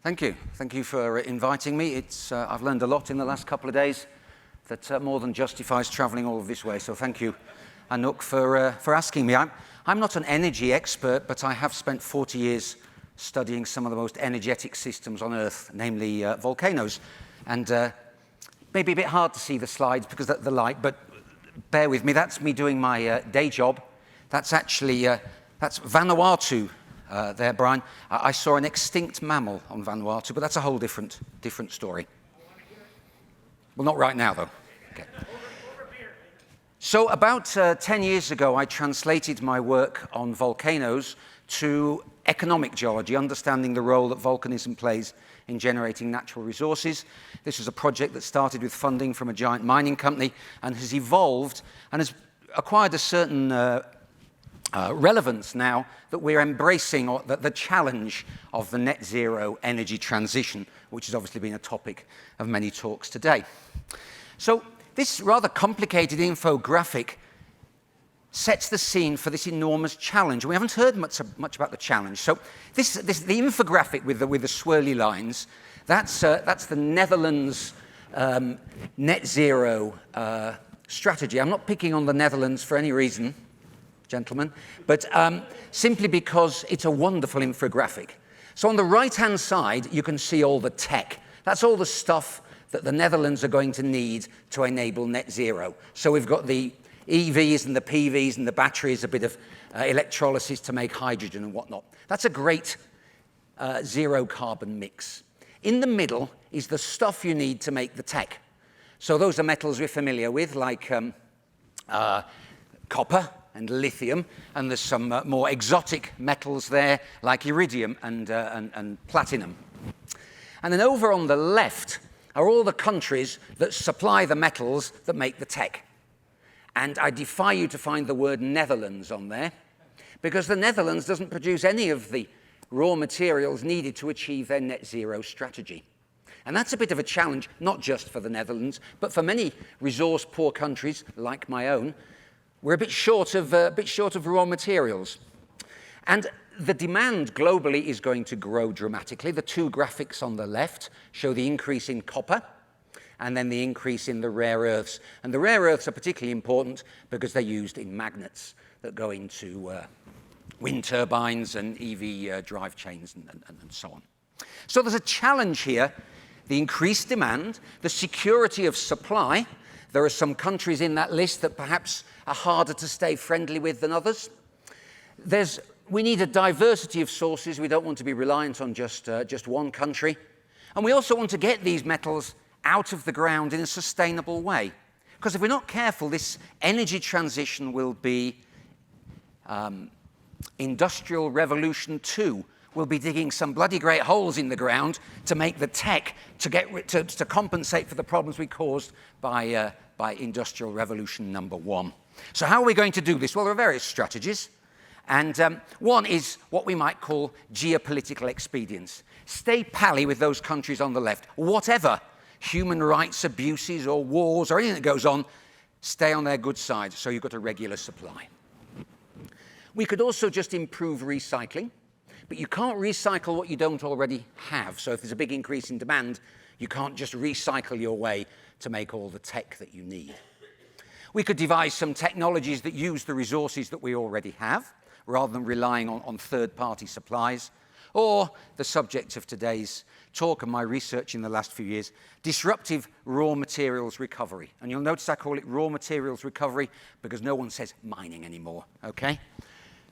Thank you. Thank you for inviting me. I've learned a lot in the last couple of days that more than justifies traveling all of this way. So thank you, Anouk, for asking me. I'm not an energy expert, but I have spent 40 years studying some of the most energetic systems on Earth, namely volcanoes. And maybe a bit hard to see the slides because of the light, but bear with me. That's me doing my day job. That's actually, that's Vanuatu. There, Brian. I saw an extinct mammal on Vanuatu, but that's a whole different story. Well, not right now, though. Okay. So about 10 years ago, I translated my work on volcanoes to economic geology, understanding the role that volcanism plays in generating natural resources. This was a project that started with funding from a giant mining company and has evolved and has acquired a certain relevance now that we're embracing the challenge of the net zero energy transition, which has obviously been a topic of many talks today. So this rather complicated infographic sets the scene for this enormous challenge. We haven't heard much about the challenge. So the infographic with the swirly lines, that's the Netherlands net zero strategy. I'm not picking on the Netherlands for any reason, gentlemen, but simply because it's a wonderful infographic. So on the right-hand side, you can see all the tech. That's all the stuff that the Netherlands are going to need to enable net zero. So we've got the EVs and the PVs and the batteries, a bit of electrolysis to make hydrogen and whatnot. That's a great zero carbon mix. In the middle is the stuff you need to make the tech. So those are metals we're familiar with, like copper and lithium, and there's some more exotic metals there, like iridium and platinum. And then over on the left are all the countries that supply the metals that make the tech. And I defy you to find the word Netherlands on there, because the Netherlands doesn't produce any of the raw materials needed to achieve their net zero strategy. And that's a bit of a challenge, not just for the Netherlands, but for many resource-poor countries like my own. We're a bit short of raw materials. And the demand globally is going to grow dramatically. The two graphics on the left show the increase in copper and then the increase in the rare earths. And the rare earths are particularly important because they're used in magnets that go into wind turbines and EV drive chains and so on. So there's a challenge here, the increased demand, the security of supply. There are some countries in that list that perhaps are harder to stay friendly with than others. We need a diversity of sources. We don't want to be reliant on just one country. And we also want to get these metals out of the ground in a sustainable way. Because if we're not careful, this energy transition will be Industrial Revolution 2. We'll be digging some bloody great holes in the ground to make the tech to compensate for the problems we caused by Industrial Revolution number 1. So how are we going to do this? Well, there are various strategies. And one is what we might call geopolitical expedience. Stay pally with those countries on the left. Whatever human rights abuses or wars or anything that goes on, stay on their good side so you've got a regular supply. We could also just improve recycling. But you can't recycle what you don't already have. So if there's a big increase in demand, you can't just recycle your way to make all the tech that you need. We could devise some technologies that use the resources that we already have, rather than relying on third-party supplies. Or, the subject of today's talk and my research in the last few years, disruptive raw materials recovery. And you'll notice I call it raw materials recovery because no one says mining anymore, okay?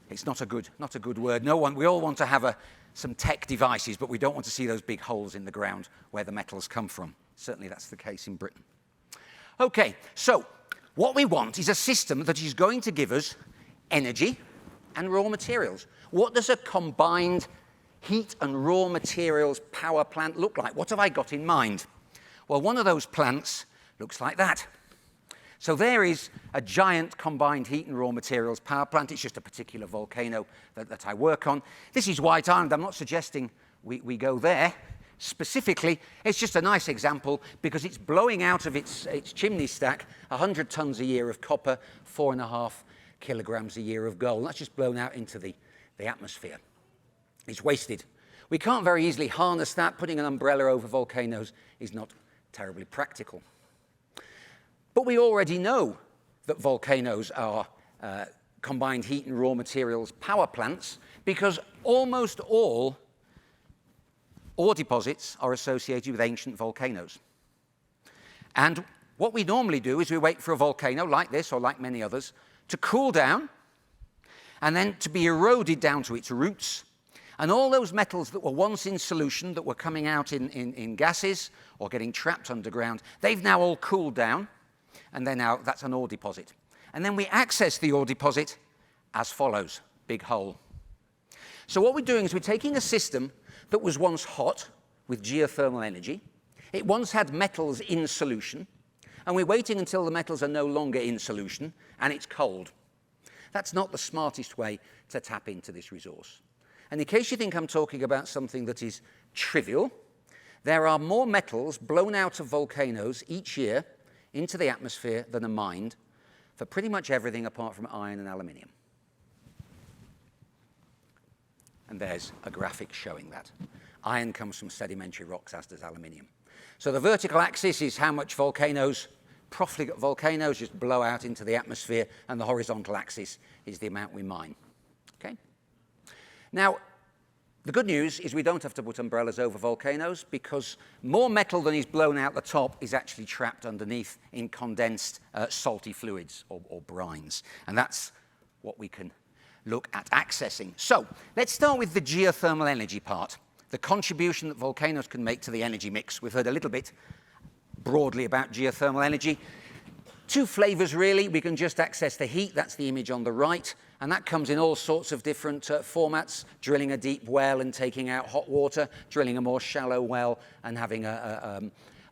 It's not a good word. We all want to have some tech devices, but we don't want to see those big holes in the ground where the metals come from. Certainly that's the case in Britain. Okay, so what we want is a system that is going to give us energy and raw materials. What does a combined heat and raw materials power plant look like? What have I got in mind? Well, one of those plants looks like that. So there is a giant combined heat and raw materials power plant. It's just a particular volcano that I work on. This is White Island. I'm not suggesting we go there. Specifically, it's just a nice example because it's blowing out of its chimney stack 100 tons a year of copper, 4.5 kilograms a year of gold. That's just blown out into the atmosphere. It's wasted. We can't very easily harness that. Putting an umbrella over volcanoes is not terribly practical. But we already know that volcanoes are combined heat and raw materials power plants because almost all ore deposits are associated with ancient volcanoes. And what we normally do is we wait for a volcano like this or like many others to cool down and then to be eroded down to its roots. And all those metals that were once in solution, that were coming out in gases or getting trapped underground, they've now all cooled down, and that's an ore deposit. And then we access the ore deposit as follows, big hole. So what we're doing is we're taking a system that was once hot with geothermal energy. It once had metals in solution, and we're waiting until the metals are no longer in solution, and it's cold. That's not the smartest way to tap into this resource. And in case you think I'm talking about something that is trivial, there are more metals blown out of volcanoes each year into the atmosphere than are mined for pretty much everything apart from iron and aluminium. And there's a graphic showing that. Iron comes from sedimentary rocks, as does aluminium. So the vertical axis is how much profligate volcanoes just blow out into the atmosphere, and the horizontal axis is the amount we mine. Okay? Now, the good news is we don't have to put umbrellas over volcanoes because more metal than is blown out the top is actually trapped underneath in condensed salty fluids or brines. And that's what we can look at accessing. So let's start with the geothermal energy part, the contribution that volcanoes can make to the energy mix. We've heard a little bit broadly about geothermal energy. Two flavors, really. We can just access the heat. That's the image on the right. And that comes in all sorts of different formats, drilling a deep well and taking out hot water, drilling a more shallow well and having a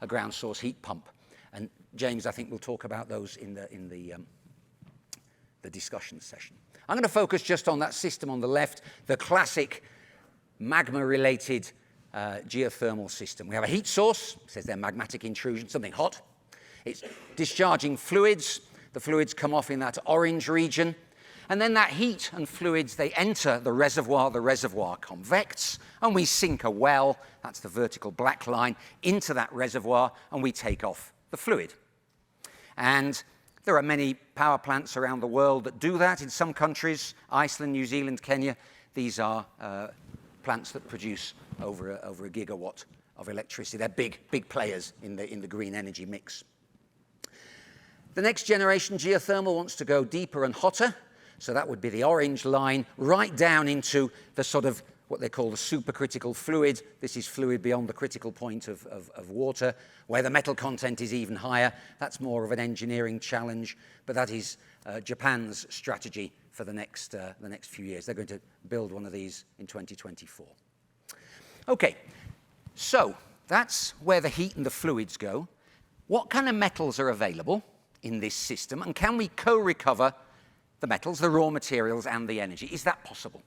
ground source heat pump. And James, I think, will talk about those in the discussion session. I'm going to focus just on that system on the left, the classic magma-related geothermal system. We have a heat source, it says there magmatic intrusion, something hot. It's discharging fluids. The fluids come off in that orange region. And then that heat and fluids, they enter the reservoir convects, and we sink a well, that's the vertical black line, into that reservoir, and we take off the fluid. And there are many power plants around the world that do that. In some countries, Iceland, New Zealand, Kenya, these are plants that produce over a gigawatt of electricity. They're big players in the green energy mix. The next generation geothermal wants to go deeper and hotter. So that would be the orange line right down into the sort of what they call the supercritical fluid. This is fluid beyond the critical point of water, where the metal content is even higher. That's more of an engineering challenge, but that is Japan's strategy for the next few years. They're going to build one of these in 2024. Okay, so that's where the heat and the fluids go. What kind of metals are available in this system, and can we co-recover the metals, the raw materials, and the energy? Is that possible?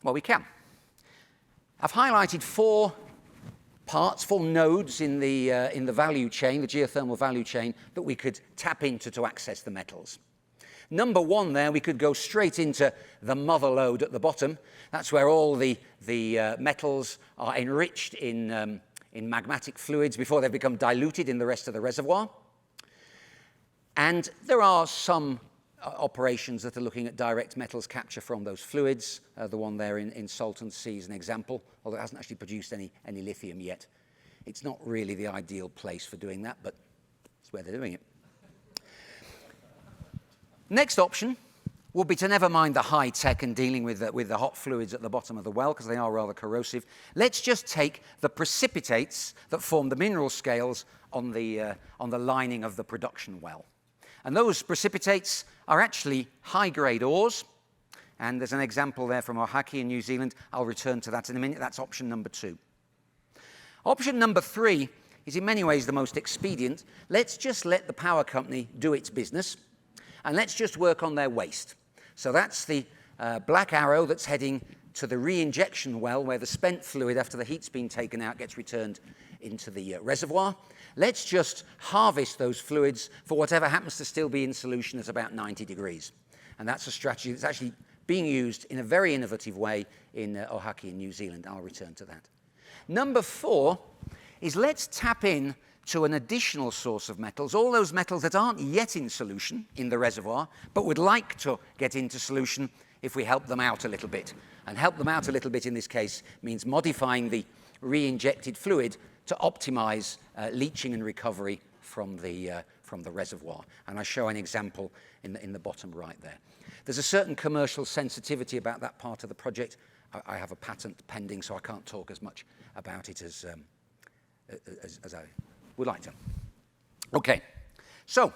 Well, we can. I've highlighted four nodes in the value chain, the geothermal value chain, that we could tap into to access the metals. Number one there, we could go straight into the mother lode at the bottom. That's where all the metals are enriched in magmatic fluids before they've become diluted in the rest of the reservoir. And there are some operations that are looking at direct metals capture from those fluids. The one there in Salton Sea is an example, although it hasn't actually produced any lithium yet. It's not really the ideal place for doing that, but it's where they're doing it. Next option would be to never mind the high tech and dealing with the hot fluids at the bottom of the well, because they are rather corrosive. Let's just take the precipitates that form the mineral scales on the lining of the production well. And those precipitates are actually high-grade ores. And there's an example there from Oaxaca in New Zealand. I'll return to that in a minute. That's option number 2. Option number 3 is in many ways the most expedient. Let's just let the power company do its business, and let's just work on their waste. So that's the black arrow that's heading to the re-injection well, where the spent fluid, after the heat's been taken out, gets returned into the reservoir. Let's just harvest those fluids for whatever happens to still be in solution at about 90 degrees. And that's a strategy that's actually being used in a very innovative way in Ohaki in New Zealand. I'll return to that. Number 4 is let's tap in to an additional source of metals, all those metals that aren't yet in solution in the reservoir, but would like to get into solution if we help them out a little bit. And help them out a little bit in this case means modifying the re-injected fluid to optimize leaching and recovery from the reservoir. And I show an example in the bottom right there. There's a certain commercial sensitivity about that part of the project. I have a patent pending, so I can't talk as much about it as I would like to. Okay, so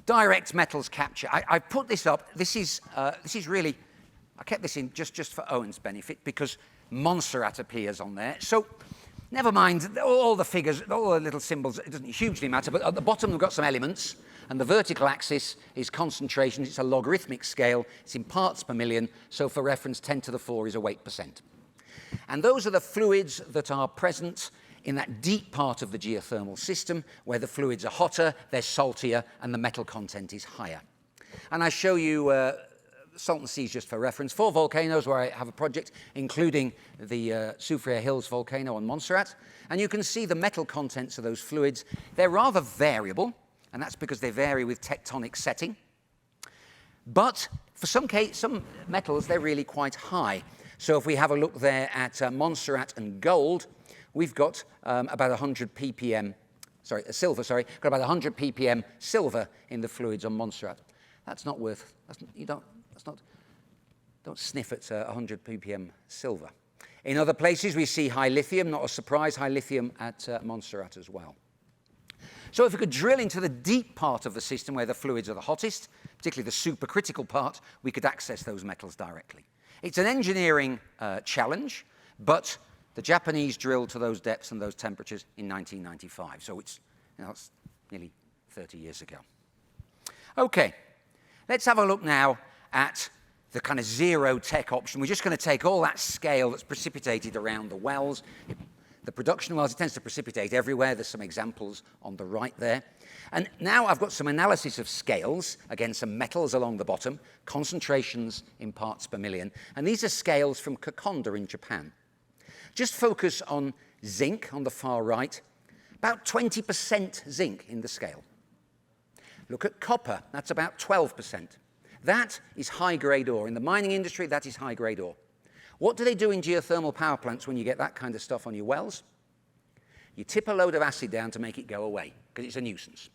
direct metals capture. I put this up. This is really, I kept this in just for Owen's benefit because Montserrat appears on there. So never mind all the figures, all the little symbols. It doesn't hugely matter. But at the bottom we've got some elements, and the vertical axis is concentration. It's a logarithmic scale. It's in parts per million. So for reference, 10 to the 4 is a weight percent. And those are the fluids that are present in that deep part of the geothermal system where the fluids are hotter, they're saltier, and the metal content is higher. And I show you Salton Seas just for reference. 4 volcanoes where I have a project, including the Soufriere Hills volcano on Montserrat. And you can see the metal contents of those fluids. They're rather variable, and that's because they vary with tectonic setting. But for some metals, they're really quite high. So if we have a look there at Montserrat and gold, we've got about 100 ppm, silver, got about 100 ppm silver in the fluids on Montserrat. That's not worth, don't sniff at 100 ppm silver. In other places, we see high lithium, not a surprise, high lithium at Montserrat as well. So if we could drill into the deep part of the system where the fluids are the hottest, particularly the supercritical part, we could access those metals directly. It's an engineering challenge, but the Japanese drilled to those depths and those temperatures in 1995. So it's nearly 30 years ago. Okay, let's have a look now at the kind of zero tech option. We're just going to take all that scale that's precipitated around the wells. The production wells, it tends to precipitate everywhere. There's some examples on the right there. And now I've got some analysis of scales, again, some metals along the bottom, concentrations in parts per million. And these are scales from Kokonda in Japan. Just focus on zinc on the far right, about 20% zinc in the scale. Look at copper, that's about 12%. That is high-grade ore. In the mining industry, that is high-grade ore. What do they do in geothermal power plants when you get that kind of stuff on your wells? You tip a load of acid down to make it go away, because it's a nuisance.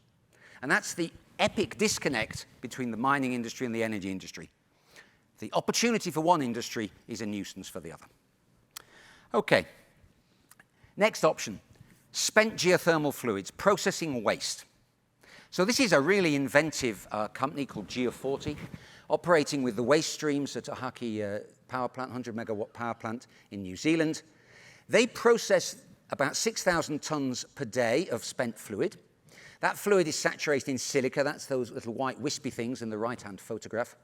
And that's the epic disconnect between the mining industry and the energy industry. The opportunity for one industry is a nuisance for the other. Okay, next option, spent geothermal fluids, processing waste. So this is a really inventive company called Geo40, operating with the waste streams at Ohaki power plant, 100 megawatt power plant in New Zealand. They process about 6,000 tons per day of spent fluid. That fluid is saturated in silica. That's those little white wispy things in the right-hand photograph.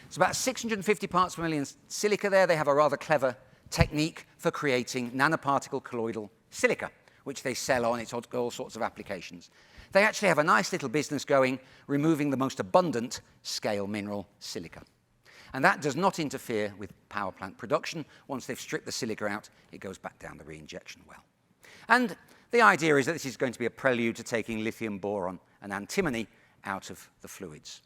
It's about 650 parts per million silica there. They have a rather clever technique for creating nanoparticle colloidal silica, which they sell on. It's all sorts of applications. They actually have a nice little business going, removing the most abundant scale mineral, silica. And that does not interfere with power plant production. Once they've stripped the silica out, it goes back down the reinjection well. And the idea is that this is going to be a prelude to taking lithium, boron, and antimony out of the fluids.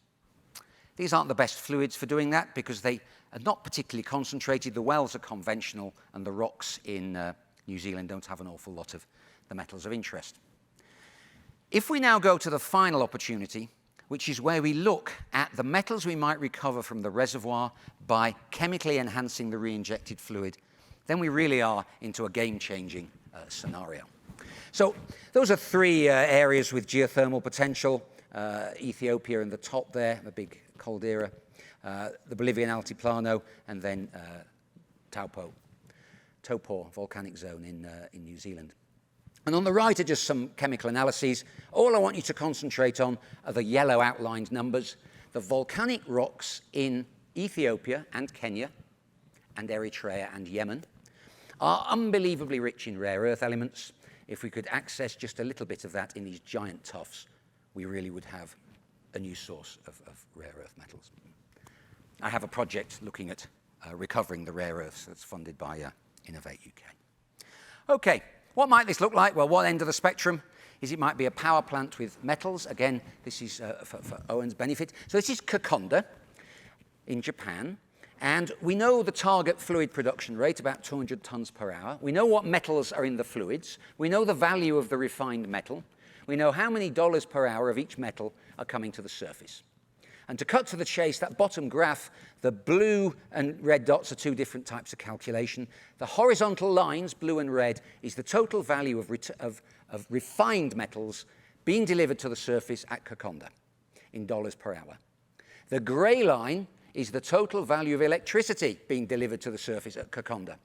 These aren't the best fluids for doing that because they are not particularly concentrated. The wells are conventional, and the rocks in New Zealand don't have an awful lot of the metals of interest. If we now go to the final opportunity, which is where we look at the metals we might recover from the reservoir by chemically enhancing the re-injected fluid, then we really are into a game-changing scenario. So those are 3 areas with geothermal potential. Ethiopia in the top there, the big caldera, the Bolivian Altiplano, and then Taupo volcanic zone in New Zealand. And on the right are just some chemical analyses. All I want you to concentrate on are the yellow outlined numbers. The volcanic rocks in Ethiopia and Kenya and Eritrea and Yemen are unbelievably rich in rare earth elements. If we could access just a little bit of that in these giant tuffs, we really would have a new source of rare earth metals. I have a project looking at recovering the rare earths that's funded by Innovate UK. Okay, what might this look like? Well, one end of the spectrum is it might be a power plant with metals. Again, this is for Owen's benefit. So this is Kokonda in Japan. And we know the target fluid production rate, about 200 tons per hour. We know what metals are in the fluids. We know the value of the refined metal. We know how many dollars per hour of each metal are coming to the surface. And to cut to the chase, that bottom graph, the blue and red dots are two different types of calculation. The horizontal lines, blue and red, is the total value of refined metals being delivered to the surface at Kokonda in dollars per hour. The grey line is the total value of electricity being delivered to the surface at Kokonda.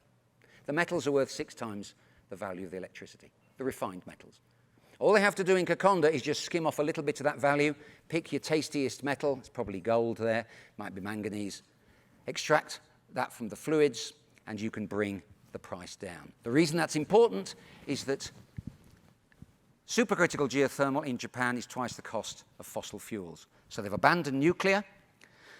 The metals are worth 6 times the value of the electricity, the refined metals. All they have to do in Kokonda is just skim off a little bit of that value, pick your tastiest metal, it's probably gold there, might be manganese, extract that from the fluids, and you can bring the price down. The reason that's important is that supercritical geothermal in Japan is twice the cost of fossil fuels. So they've abandoned nuclear,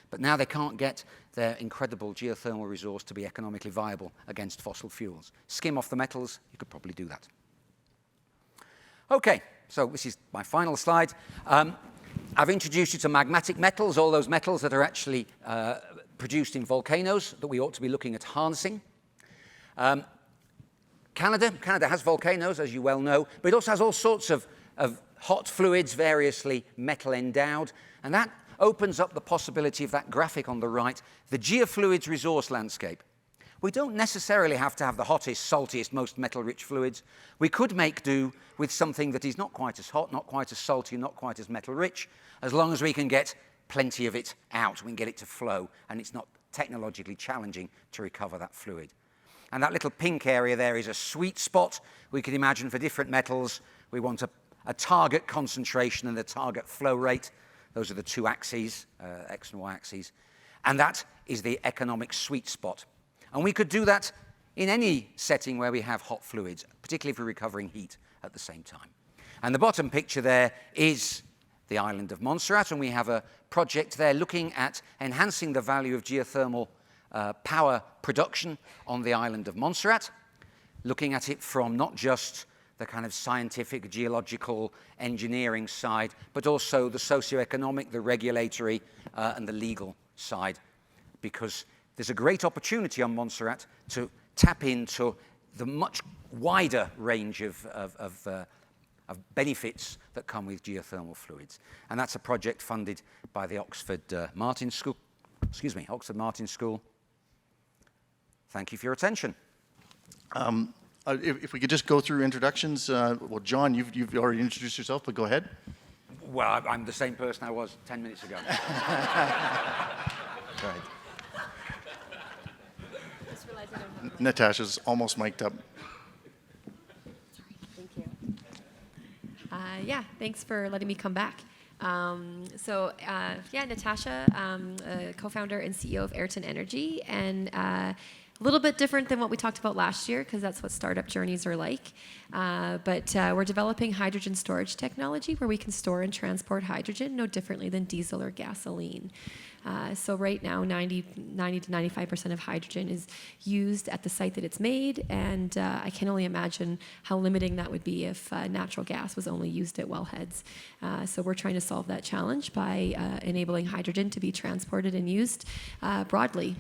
but now they can't get their incredible geothermal resource to be economically viable against fossil fuels. Skim off the metals, you could probably do that. Okay, so this is my final slide. I've introduced you to magmatic metals, all those metals that are actually produced in volcanoes that we ought to be looking at harnessing. Canada has volcanoes, as you well know, but it also has all sorts of hot fluids, variously metal endowed, and that opens up the possibility of that graphic on the right, the geofluids resource landscape. We don't necessarily have to have the hottest, saltiest, most metal-rich fluids. We could make do with something that is not quite as hot, not quite as salty, not quite as metal-rich, as long as we can get plenty of it out, we can get it to flow, and it's not technologically challenging to recover that fluid. And that little pink area there is a sweet spot we could imagine for different metals. We want a target concentration and a target flow rate. Those are the two axes, X and Y axes. And that is the economic sweet spot. And we could do that in any setting where we have hot fluids, particularly if we're recovering heat at the same time. And the bottom picture there is the island of Montserrat, and we have a project there looking at enhancing the value of geothermal power production on the island of Montserrat, looking at it from not just the kind of scientific, geological, engineering side, but also the socioeconomic, the regulatory, and the legal side, because there's a great opportunity on Montserrat to tap into the much wider range of benefits that come with geothermal fluids. And that's a project funded by the Oxford Martin School. Oxford Martin School. Thank you for your attention. If we could just go through introductions. Well, John, you've already introduced yourself, but go ahead. Well, I'm the same person I was 10 minutes ago. Go ahead. Natasha's almost mic'd up. Thank you. Yeah, thanks for letting me come back. Natasha, co-founder and CEO of Ayrton Energy, and a little bit different than what we talked about last year, because that's what startup journeys are like. But we're developing hydrogen storage technology where we can store and transport hydrogen no differently than diesel or gasoline. So right now, 90 to 95% of hydrogen is used at the site that it's made, and I can only imagine how limiting that would be if natural gas was only used at wellheads. So we're trying to solve that challenge by enabling hydrogen to be transported and used broadly.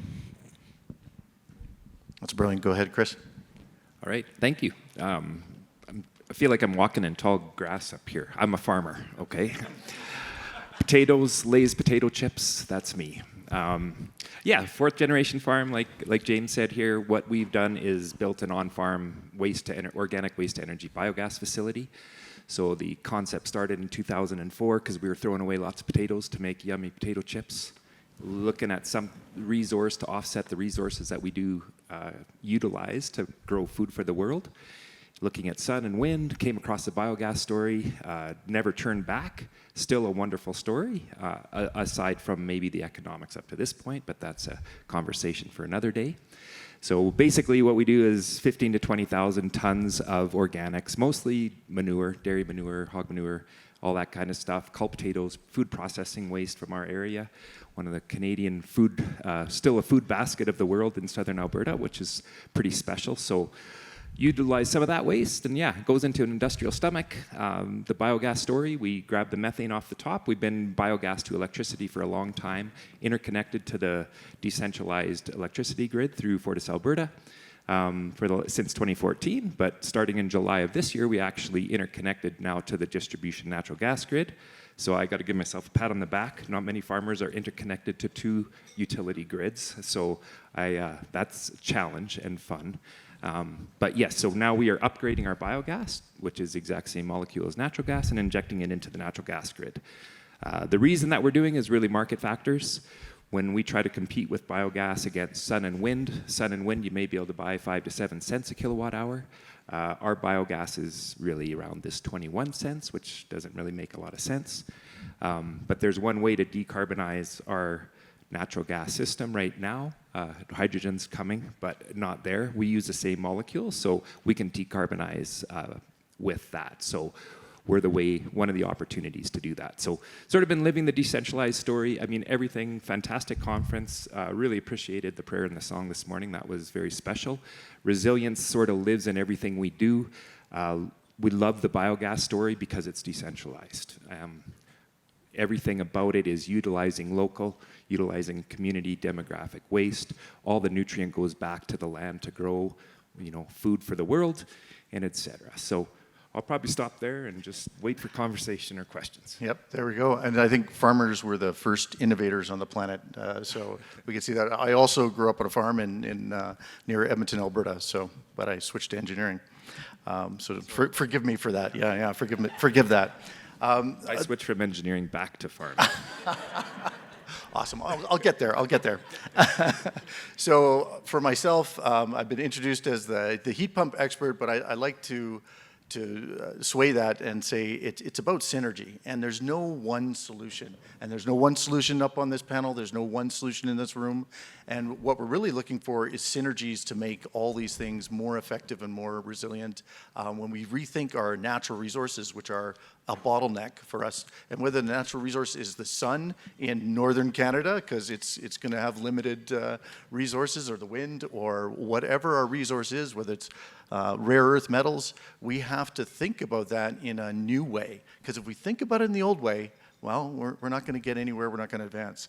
That's brilliant. Go ahead, Chris. All right, thank you. I feel like I'm walking in tall grass up here. I'm a farmer, okay? Potatoes, Lay's potato chips, that's me. Fourth generation farm, like James said here. What we've done is built an on-farm organic waste to energy biogas facility. So the concept started in 2004 because we were throwing away lots of potatoes to make yummy potato chips. Looking at some resource to offset the resources that we do utilize to grow food for the world. Looking at sun and wind, came across the biogas story, never turned back. Still a wonderful story, aside from maybe the economics up to this point, but that's a conversation for another day. So basically what we do is 15 to 20,000 tons of organics, mostly manure, dairy manure, hog manure, all that kind of stuff. Cull potatoes, food processing waste from our area. One of the Canadian food, still a food basket of the world in southern Alberta, which is pretty special. So utilize some of that waste, and yeah, it goes into an industrial stomach. The biogas story, we grab the methane off the top. We've been biogas to electricity for a long time, interconnected to the decentralized electricity grid through FortisAlberta since 2014. But starting in July of this year, we actually interconnected now to the distribution natural gas grid. So I got to give myself a pat on the back. Not many farmers are interconnected to 2 utility grids. So that's a challenge and fun. But yes, so now we are upgrading our biogas, which is the exact same molecule as natural gas, and injecting it into the natural gas grid. The reason that we're doing is really market factors. When we try to compete with biogas against sun and wind, you may be able to buy 5 to 7 cents a kilowatt hour. Our biogas is really around this 21 cents, which doesn't really make a lot of sense. But there's one way to decarbonize our natural gas system right now. Hydrogen's coming, but not there. We use the same molecule, so we can decarbonize with that. So we're one of the opportunities to do that. So sort of been living the decentralized story. I mean, everything, fantastic conference. Really appreciated the prayer and the song this morning. That was very special. Resilience sort of lives in everything we do. We love the biogas story because it's decentralized. Everything about it is utilizing local, utilizing community demographic waste. All the nutrient goes back to the land to grow, food for the world, and etc. So I'll probably stop there and just wait for conversation or questions. Yep, there we go. And I think farmers were the first innovators on the planet, so we can see that. I also grew up on a farm in near Edmonton, Alberta, but I switched to engineering. So forgive me for that. Yeah, forgive that. I switched from engineering back to farming. Awesome. I'll get there. So for myself, I've been introduced as the heat pump expert, but I like to sway that and say it's about synergy, and there's no one solution. And there's no one solution up on this panel. There's no one solution in this room. And what we're really looking for is synergies to make all these things more effective and more resilient when we rethink our natural resources, which are a bottleneck for us. And whether the natural resource is the sun in northern Canada, because it's going to have limited resources, or the wind, or whatever our resource is, whether it's rare earth metals, we have to think about that in a new way. Because if we think about it in the old way, well, we're not going to get anywhere, we're not going to advance.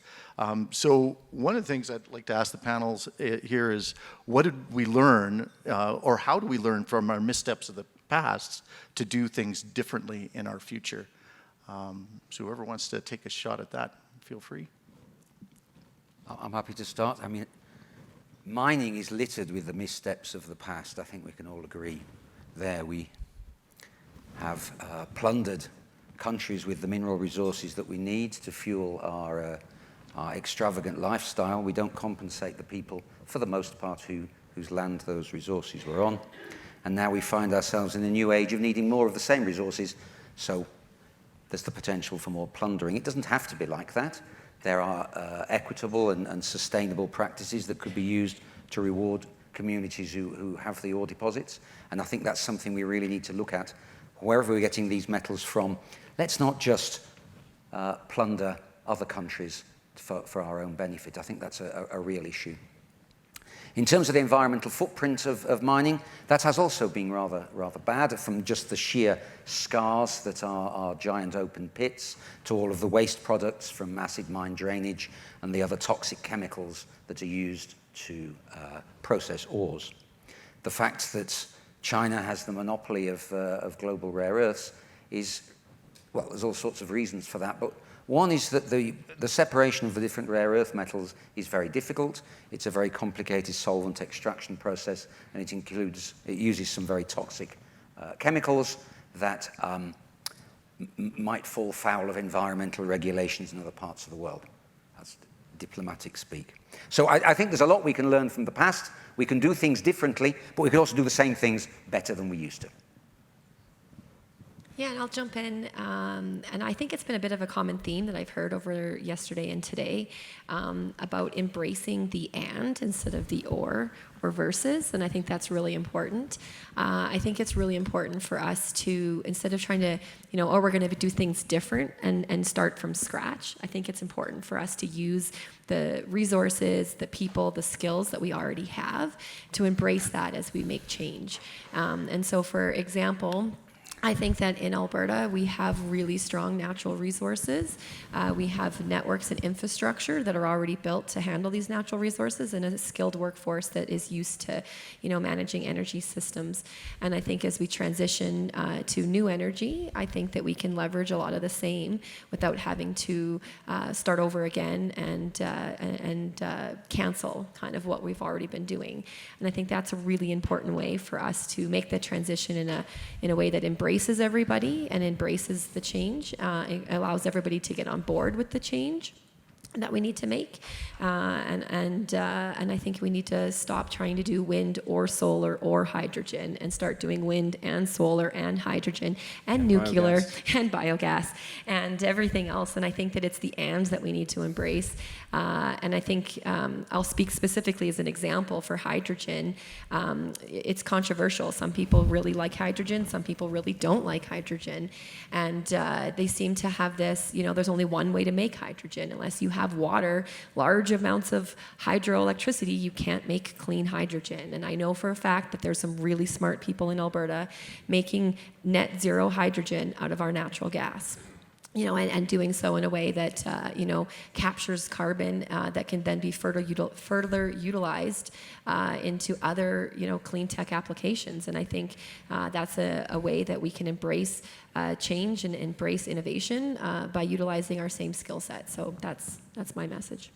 So one of the things I'd like to ask the panels here is, what did we learn, or how do we learn from our missteps of the past to do things differently in our future? So whoever wants to take a shot at that, feel free. I'm happy to start. I mean, mining is littered with the missteps of the past. I think we can all agree there. We have plundered countries with the mineral resources that we need to fuel our extravagant lifestyle. We don't compensate the people, for the most part, whose land those resources were on. And now we find ourselves in a new age of needing more of the same resources, so there's the potential for more plundering. It doesn't have to be like that. There are equitable and sustainable practices that could be used to reward communities who have the ore deposits, and I think that's something we really need to look at. Wherever we're getting these metals from, let's not just plunder other countries for our own benefit. I think that's a real issue. In terms of the environmental footprint of mining, that has also been rather bad, from just the sheer scars that are giant open pits to all of the waste products from acid mine drainage and the other toxic chemicals that are used to process ores. The fact that China has the monopoly of global rare earths is, well, there's all sorts of reasons for that, but one is that the separation of the different rare earth metals is very difficult. It's a very complicated solvent extraction process, and it uses some very toxic chemicals that might fall foul of environmental regulations in other parts of the world. That's diplomatic speak. So I think there's a lot we can learn from the past. We can do things differently, but we can also do the same things better than we used to. Yeah, and I'll jump in. And I think it's been a bit of a common theme that I've heard over yesterday and today about embracing the and instead of the or versus. And I think that's really important. I think it's really important for us to, instead of trying to, oh, we're going to do things different and start from scratch, I think it's important for us to use the resources, the people, the skills that we already have to embrace that as we make change. And so, for example, I think that in Alberta, we have really strong natural resources. We have networks and infrastructure that are already built to handle these natural resources, and a skilled workforce that is used to, managing energy systems. And I think as we transition to new energy, I think that we can leverage a lot of the same without having to start over again and cancel kind of what we've already been doing. And I think that's a really important way for us to make the transition in a way that embraces everybody and embraces the change. It allows everybody to get on board with the change that we need to make, and I think we need to stop trying to do wind or solar or hydrogen and start doing wind and solar and hydrogen and nuclear and biogas and everything else. And I think that it's the ands that we need to embrace. And I think I'll speak specifically as an example for hydrogen. It's controversial. Some people really like hydrogen. Some people really don't like hydrogen. And they seem to have this, there's only one way to make hydrogen. Unless you have water, large amounts of hydroelectricity, you can't make clean hydrogen. And I know for a fact that there's some really smart people in Alberta making net zero hydrogen out of our natural gas. And doing so in a way that, captures carbon that can then be further utilized into other, clean tech applications. And I think that's a way that we can embrace change and embrace innovation by utilizing our same skill set. So that's my message.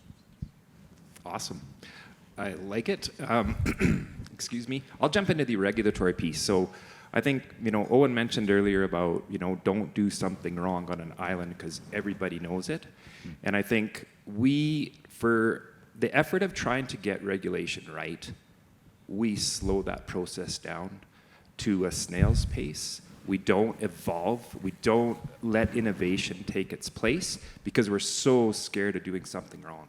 Awesome. I like it. Excuse me. I'll jump into the regulatory piece. So I think, Owen mentioned earlier about, don't do something wrong on an island because everybody knows it. And I think for the effort of trying to get regulation right, we slow that process down to a snail's pace. We don't evolve. We don't let innovation take its place because we're so scared of doing something wrong.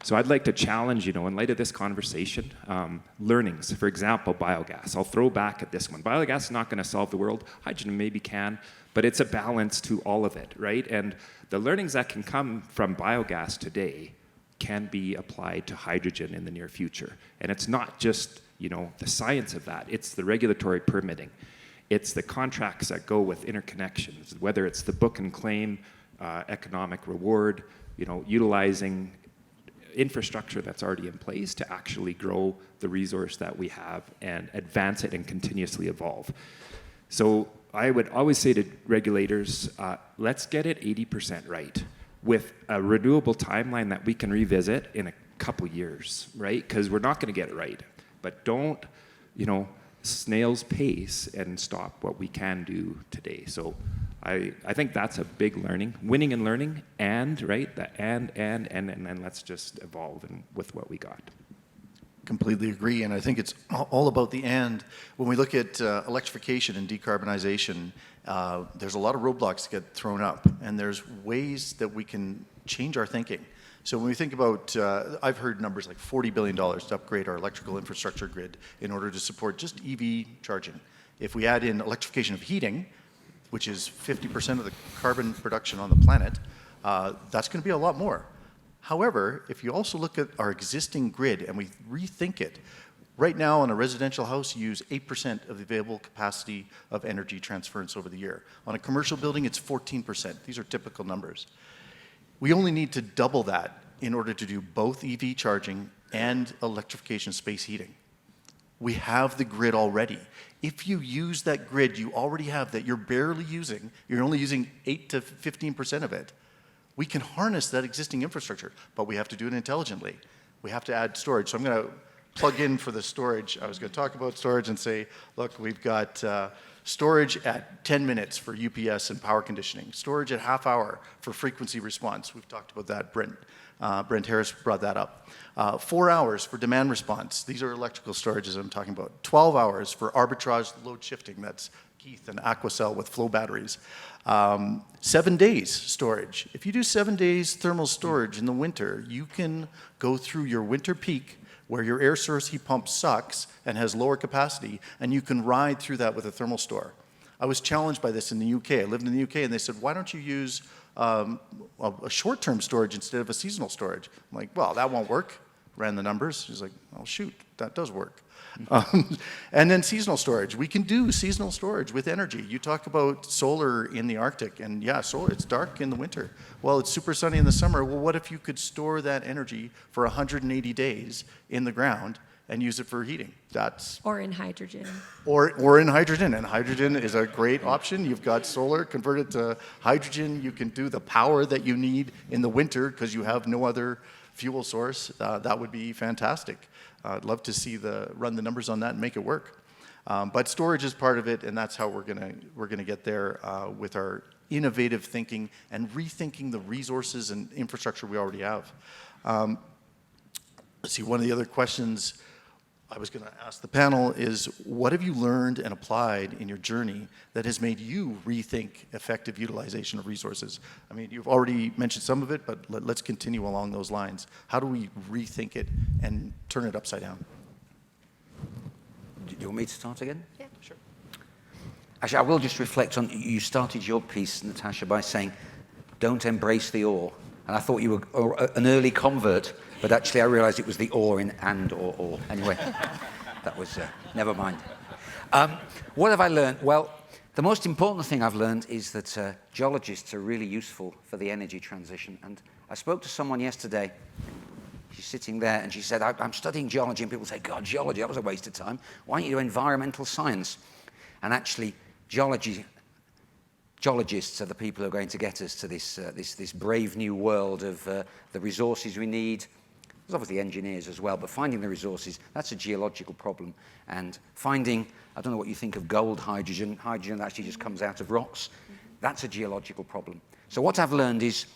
So I'd like to challenge, in light of this conversation, learnings. For example, biogas. I'll throw back at this one. Biogas is not going to solve the world. Hydrogen maybe can, but it's a balance to all of it, right? And the learnings that can come from biogas today can be applied to hydrogen in the near future. And it's not just, the science of that. It's the regulatory permitting. It's the contracts that go with interconnections, whether it's the book and claim, economic reward, utilizing infrastructure that's already in place to actually grow the resource that we have and advance it and continuously evolve. So I would always say to regulators, let's get it 80% right with a renewable timeline that we can revisit in a couple years, right? Because we're not going to get it right. But don't, snail's pace and stop what we can do today. So I think that's a big learning, winning and learning, and, right, the and then let's just evolve with what we got. Completely agree, and I think it's all about the and. When we look at electrification and decarbonization, there's a lot of roadblocks that get thrown up, and there's ways that we can change our thinking. So when we think about, I've heard numbers like $40 billion to upgrade our electrical infrastructure grid in order to support just EV charging. If we add in electrification of heating, which is 50% of the carbon production on the planet, that's going to be a lot more. However, if you also look at our existing grid and we rethink it, right now in a residential house, you use 8% of the available capacity of energy transference over the year. On a commercial building, it's 14%. These are typical numbers. We only need to double that in order to do both EV charging and electrification space heating. We have the grid already. If you use that grid you already have that you're barely using, you're only using 8 to 15% of it, we can harness that existing infrastructure, but we have to do it intelligently. We have to add storage. So I'm going to plug in for the storage. I was going to talk about storage and say, look, we've got storage at 10 minutes for UPS and power conditioning, storage at half hour for frequency response. We've talked about that. Brent Harris brought that up. 4 hours for demand response. These are electrical storages I'm talking about. 12 hours for arbitrage load shifting. That's Keith and Aquacell with flow batteries. 7 days storage. If you do 7 days thermal storage in the winter, you can go through your winter peak where your air source heat pump sucks and has lower capacity, and you can ride through that with a thermal store. I was challenged by this in the UK. I lived in the UK, and they said, why don't you use a short-term storage instead of a seasonal storage? I'm like, well, that won't work. Ran the numbers. He's like, oh, shoot, that does work. And then seasonal storage. We can do seasonal storage with energy. You talk about solar in the Arctic, and yeah, solar, it's dark in the winter. Well, it's super sunny in the summer. Well, what if you could store that energy for 180 days in the ground and use it for heating? Or in hydrogen. Or in hydrogen, and hydrogen is a great option. You've got solar converted to hydrogen. You can do the power that you need in the winter because you have no other fuel source. That would be fantastic. I'd love to see run the numbers on that and make it work. But storage is part of it, and that's how we're gonna get there with our innovative thinking and rethinking the resources and infrastructure we already have. Let's see, one of the other questions I was going to ask the panel is, what have you learned and applied in your journey that has made you rethink effective utilization of resources? I mean, you've already mentioned some of it, but let's continue along those lines. How do we rethink it and turn it upside down? Do you want me to start again? Yeah. Sure. Actually, I will just reflect on, you started your piece, Natasha, by saying, don't embrace the awe. And I thought you were an early convert, but actually I realized it was the or in and or. Anyway, that was, never mind. What have I learned? Well, the most important thing I've learned is that geologists are really useful for the energy transition. And I spoke to someone yesterday. She's sitting there and she said, I'm studying geology, and people say, God, geology, that was a waste of time. Why don't you do environmental science? And actually, geologists are the people who are going to get us to this brave new world of the resources we need. There's obviously engineers as well, but finding the resources, that's a geological problem. And finding, I don't know what you think of gold hydrogen that actually just comes out of rocks, that's a geological problem. So what I've learned is,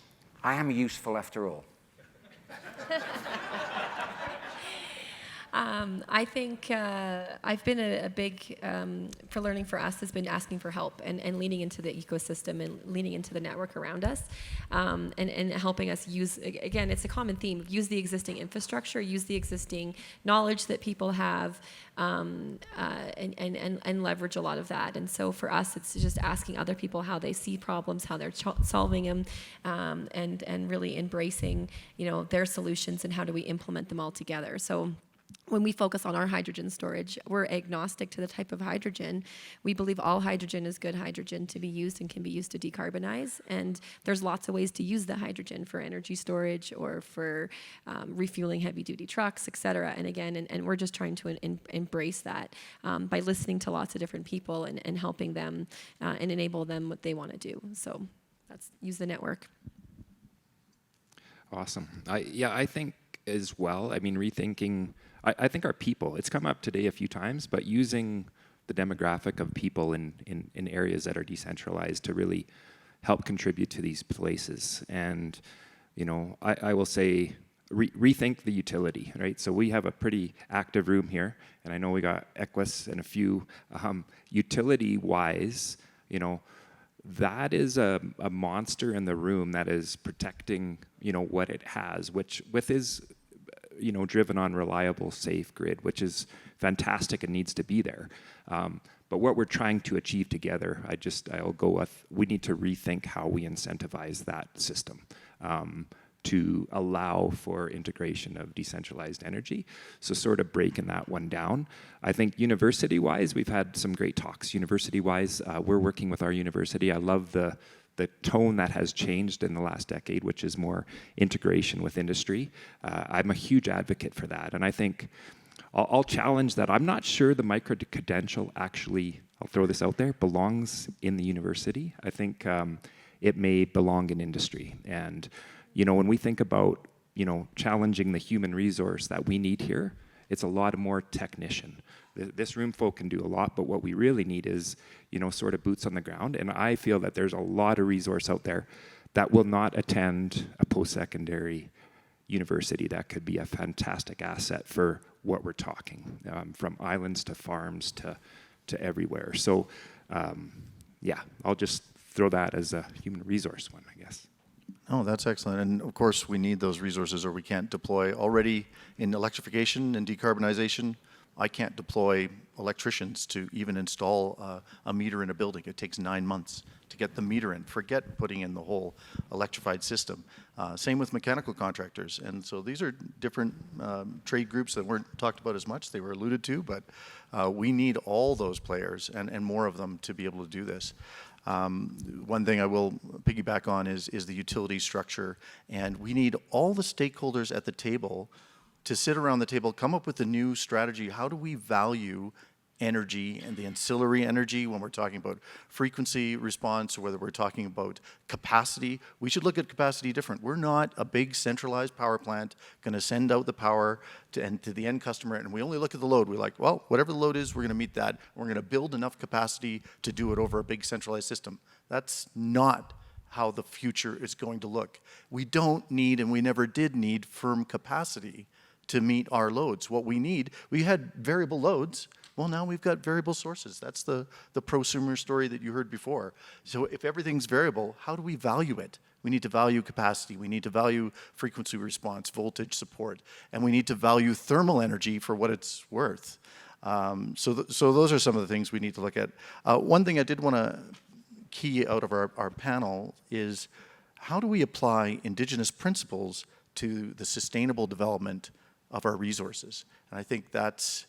I am useful after all. I think I've been a big, for learning for us, has been asking for help and leaning into the ecosystem and leaning into the network around us and helping us use, again, it's a common theme, use the existing infrastructure, use the existing knowledge that people have and leverage a lot of that. And so for us, it's just asking other people how they see problems, how they're solving them, and really embracing, their solutions and how do we implement them all together. So when we focus on our hydrogen storage, we're agnostic to the type of hydrogen. We believe all hydrogen is good hydrogen to be used and can be used to decarbonize. And there's lots of ways to use the hydrogen for energy storage or for refueling heavy-duty trucks, et cetera. And again, and we're just trying to embrace that by listening to lots of different people and helping them and enable them what they want to do. So that's use the network. Awesome. I think as well, I mean, rethinking, I think our people, it's come up today a few times, but using the demographic of people in areas that are decentralized to really help contribute to these places. And, I will say, rethink the utility, right? So we have a pretty active room here, and I know we got Equus and a few utility-wise, that is a monster in the room that is protecting, what it has, which with is, driven on reliable, safe grid, which is fantastic and needs to be there. But what we're trying to achieve together, I'll go with, we need to rethink how we incentivize that system to allow for integration of decentralized energy. So sort of breaking that one down. I think university-wise, we've had some great talks. University-wise, we're working with our university. I love the tone that has changed in the last decade, which is more integration with industry. I'm a huge advocate for that. And I think I'll challenge that. I'm not sure the micro-credential actually, I'll throw this out there, belongs in the university. I think it may belong in industry. And when we think about, challenging the human resource that we need here, It's a lot more technician. This room folk can do a lot, but what we really need is, sort of boots on the ground. And I feel that there's a lot of resource out there that will not attend a post-secondary university that could be a fantastic asset for what we're talking, from islands to farms to everywhere. So, yeah, I'll just throw that as a human resource one, I guess. Oh, that's excellent. And of course, we need those resources or we can't deploy. Already in electrification and decarbonization, I can't deploy electricians to even install a meter in a building. It takes 9 months to get the meter in. Forget putting in the whole electrified system. Same with mechanical contractors. And so these are different trade groups that weren't talked about as much. They were alluded to, but we need all those players and more of them to be able to do this. One thing I will piggyback on is the utility structure, and we need all the stakeholders at the table to sit around the table, come up with a new strategy. How do we value energy and the ancillary energy when we're talking about frequency response, or whether we're talking about capacity? We should look at capacity different. We're not a big centralized power plant going to send out the power to the end customer, and we only look at the load. We're like, well, whatever the load is, we're going to meet that. We're going to build enough capacity to do it over a big centralized system. That's not how the future is going to look. We don't need, and we never did need, firm capacity to meet our loads. What we need, we had variable loads. Well, now we've got variable sources. That's the prosumer story that you heard before. So if everything's variable, how do we value it? We need to value capacity. We need to value frequency response, voltage support, and we need to value thermal energy for what it's worth. So those are some of the things we need to look at. One thing I did want to key out of our panel is, how do we apply Indigenous principles to the sustainable development of our resources? And I think that's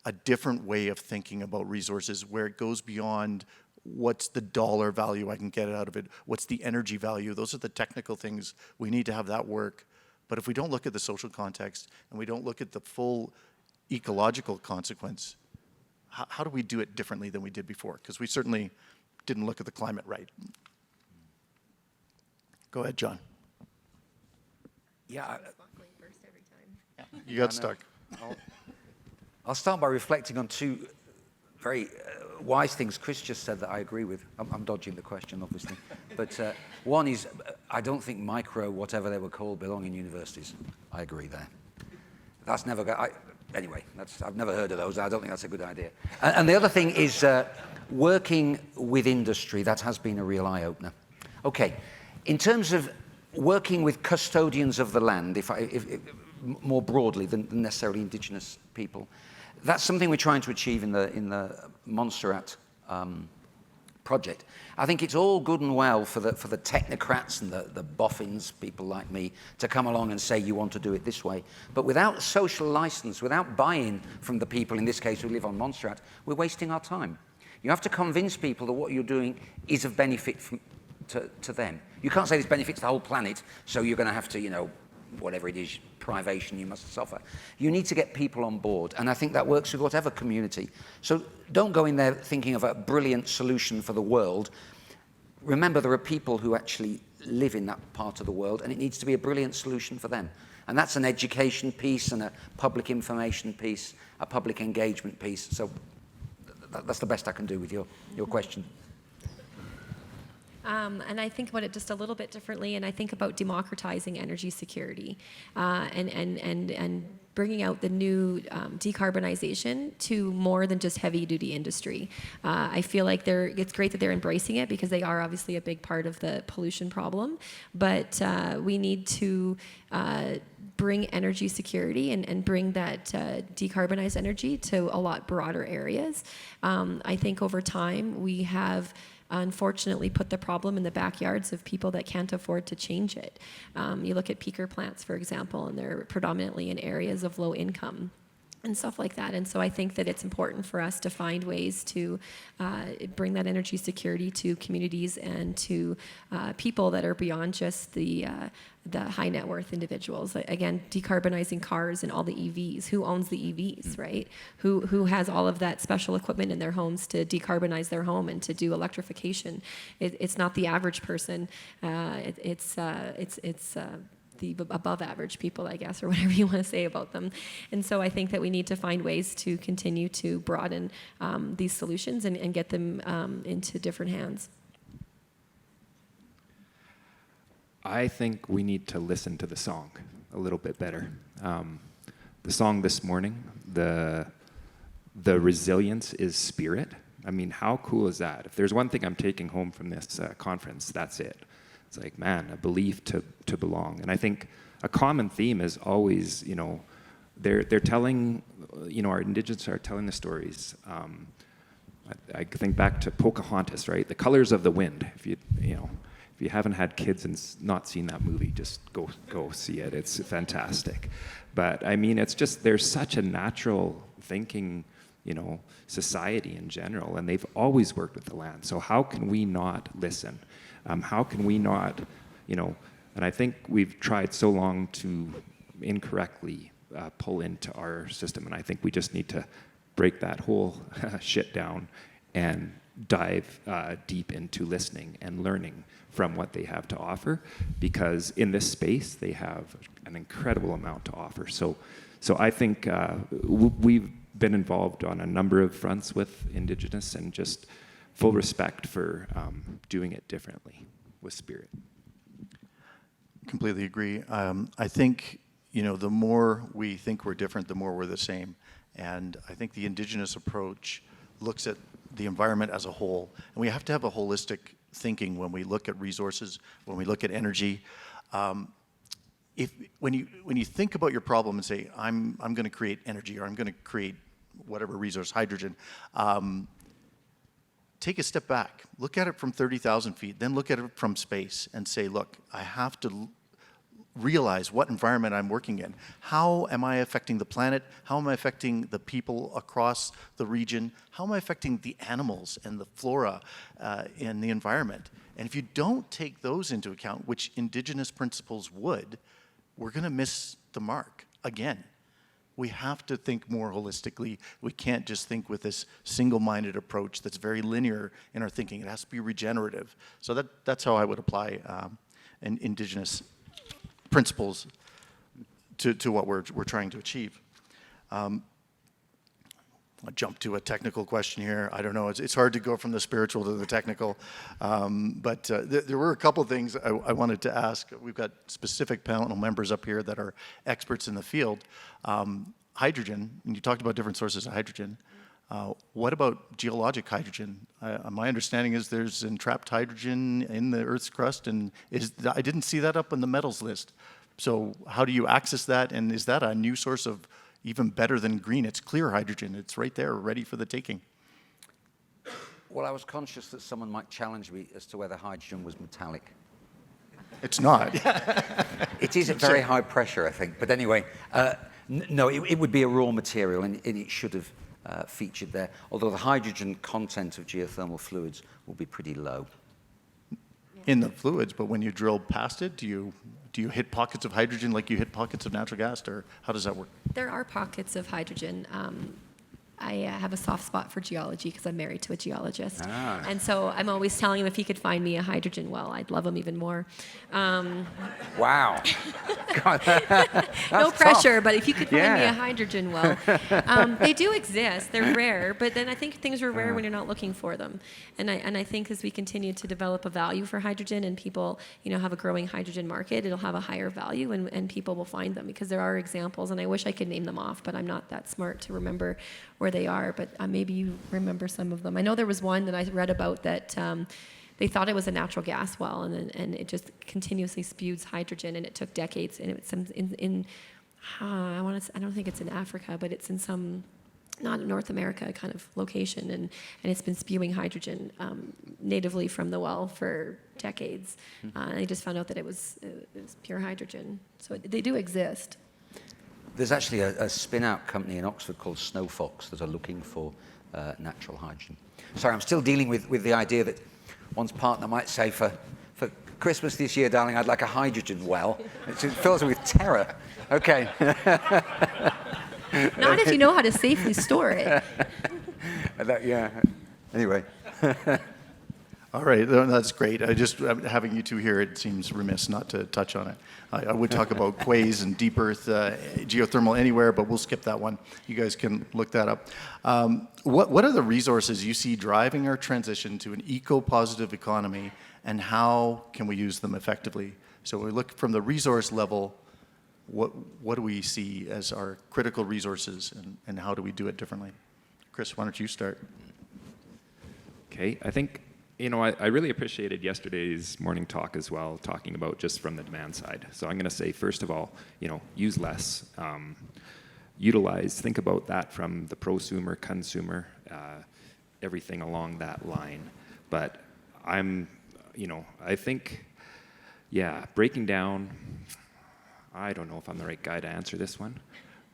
a different way of thinking about resources, where it goes beyond what's the dollar value I can get out of it, what's the energy value. Those are the technical things. We need to have that work. But if we don't look at the social context and we don't look at the full ecological consequence, how do we do it differently than we did before? Because we certainly didn't look at the climate right. Go ahead, John. Yeah, You got stuck. I'll start by reflecting on two very wise things Chris just said that I agree with. I'm dodging the question, obviously. But one is, I don't think micro, whatever they were called, belong in universities. I agree there. That's never anyway, I've never heard of those. I don't think that's a good idea. And the other thing is working with industry. That has been a real eye-opener. Okay, in terms of working with custodians of the land, if more broadly than necessarily Indigenous people, that's something we're trying to achieve in the Montserrat project. I think it's all good and well for the technocrats and the boffins, people like me, to come along and say you want to do it this way. But without social license, without buy-in from the people, in this case, who live on Montserrat, we're wasting our time. You have to convince people that what you're doing is of benefit to them. You can't say this benefits the whole planet, so you're going to have to, whatever it is, privation you must suffer. You need to get people on board, and I think that works with whatever community. So don't go in there thinking of a brilliant solution for the world. Remember, there are people who actually live in that part of the world, and it needs to be a brilliant solution for them. And that's an education piece and a public information piece, a public engagement piece. So that's the best I can do with your question. And I think about it just a little bit differently, and I think about democratizing energy security and bringing out the new decarbonization to more than just heavy-duty industry. I feel like it's great that they're embracing it, because they are obviously a big part of the pollution problem, but we need to bring energy security and bring that decarbonized energy to a lot broader areas. I think over time we have unfortunately put the problem in the backyards of people that can't afford to change it. You look at peaker plants, for example, and they're predominantly in areas of low income and stuff like that. And so I think that it's important for us to find ways to bring that energy security to communities and to people that are beyond just the high net worth individuals. Again, decarbonizing cars and all the EVs. Who owns the EVs, right? Who has all of that special equipment in their homes to decarbonize their home and to do electrification? It's not the average person. the above average people, I guess, or whatever you want to say about them. And so I think that we need to find ways to continue to broaden these solutions and get them into different hands. I think we need to listen to the song a little bit better. The song this morning, the resilience is spirit. I mean, how cool is that? If there's one thing I'm taking home from this conference, that's it. It's like, man, a belief to belong. And I think a common theme is always, they're telling, our Indigenous are telling the stories. I think back to Pocahontas, right? The Colors of the Wind. If you haven't had kids and not seen that movie, just go see it. It's fantastic. But I mean, it's just, there's such a natural thinking, society in general, and they've always worked with the land. So how can we not listen? How can we not, and I think we've tried so long to incorrectly pull into our system, and I think we just need to break that whole shit down and dive deep into listening and learning from what they have to offer, because in this space they have an incredible amount to offer. So I think we've been involved on a number of fronts with Indigenous, and just full respect for doing it differently with spirit. Completely agree. I think, the more we think we're different, the more we're the same. And I think the Indigenous approach looks at the environment as a whole. And we have to have a holistic thinking when we look at resources, when we look at energy. When you think about your problem and say, I'm going to create energy, or I'm going to create whatever resource, hydrogen, take a step back. Look at it from 30,000 feet, then look at it from space and say, look, I have to realize what environment I'm working in. How am I affecting the planet? How am I affecting the people across the region? How am I affecting the animals and the flora in the environment? And if you don't take those into account, which Indigenous principles would, we're going to miss the mark again. We have to think more holistically. We can't just think with this single-minded approach that's very linear in our thinking. It has to be regenerative. So that's how I would apply Indigenous principles to what we're trying to achieve. I'll jump to a technical question here. I don't know. It's hard to go from the spiritual to the technical. But there were a couple of things I wanted to ask. We've got specific panel members up here that are experts in the field. Hydrogen, and you talked about different sources of hydrogen. What about geologic hydrogen? My understanding is there's entrapped hydrogen in the Earth's crust, and I didn't see that up on the metals list. So how do you access that, and is that a new source of even better than green? It's clear hydrogen. It's right there, ready for the taking. Well, I was conscious that someone might challenge me as to whether hydrogen was metallic. It's not. It is at very high pressure, I think. But anyway, no, it would be a raw material, and it should have featured there. Although the hydrogen content of geothermal fluids will be pretty low. In the fluids, but when you drill past it, do you hit pockets of hydrogen like you hit pockets of natural gas, or how does that work? There are pockets of hydrogen. I have a soft spot for geology because I'm married to a geologist. And so I'm always telling him if he could find me a hydrogen well, I'd love him even more. Wow. God, No pressure, tough. but if you could find me a hydrogen well. They do exist. They're rare, but then I think things are rare when you're not looking for them. And I think as we continue to develop a value for hydrogen and people have a growing hydrogen market, it'll have a higher value and people will find them, because there are examples, and I wish I could name them off, but I'm not that smart to remember where they are, but maybe you remember some of them. I know there was one that I read about that they thought it was a natural gas well, and it just continuously spews hydrogen, and it took decades, and it's I don't think it's in Africa, but it's in some not North America kind of location, and it's been spewing hydrogen natively from the well for decades. And they just found out that it was pure hydrogen. So they do exist. There's actually a spin-out company in Oxford called Snowfox that are looking for natural hydrogen. Sorry, I'm still dealing with the idea that one's partner might say, for Christmas this year, darling, I'd like a hydrogen well. It fills me with terror. Okay. Not if you know how to safely store it. Yeah. Anyway. All right, that's great. Having you two here, it seems remiss not to touch on it. I would talk about quays and deep earth geothermal anywhere, but we'll skip that one. You guys can look that up. What are the resources you see driving our transition to an eco-positive economy, and how can we use them effectively? So we look from the resource level, what do we see as our critical resources, and how do we do it differently? Chris, why don't you start? Okay, I think, I really appreciated yesterday's morning talk as well, talking about just from the demand side. So I'm going to say, first of all, use less, utilize, think about that from the prosumer, consumer, everything along that line. But I think, breaking down, I don't know if I'm the right guy to answer this one,